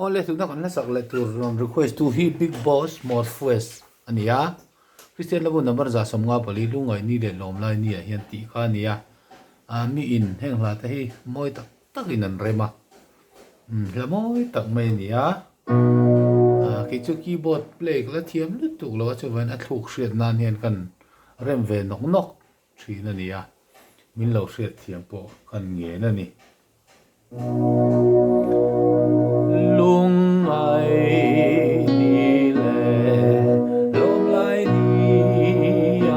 Ole tu nak an sak le tur request to he big boss more fues ania Christian labu number za somnga pali lungai ni le lom lai ni a hian ti kha nia a mi in heng hla ta hi moi tak tak in an rema la moi tak mai nia cái chu keyboard play la thiam lu tu lo chu van a thuk hriat nan hian kan rem ve nok nok thin ania min lo hriat thiam po kan nge na ni lung ai ni le lom lai ni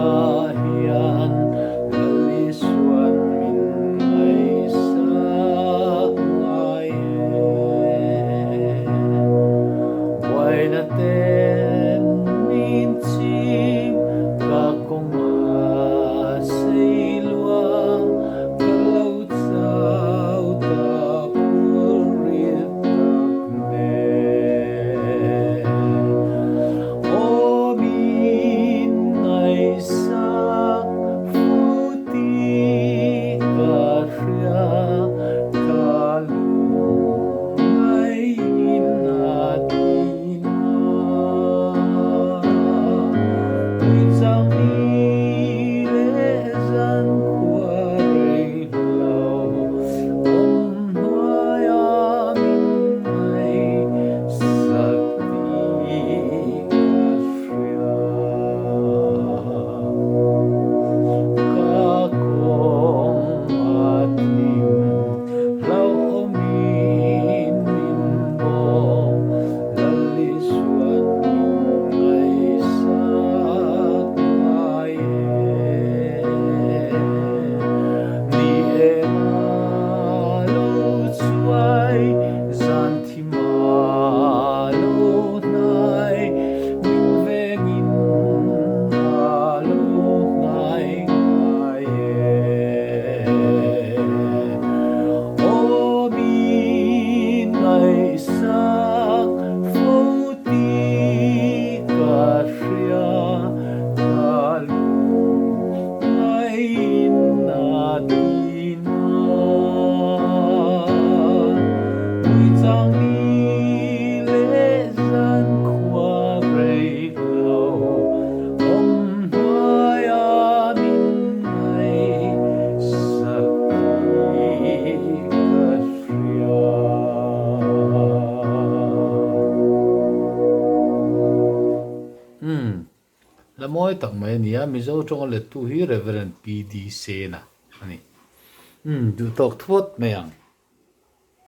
a hian lali suan min ai sa ngai wai na ten min chim ka konga sei lua ka lo chau ta la moi tak mai nia mizo chong le tu hi reverend pd se na ani du tok thot me yang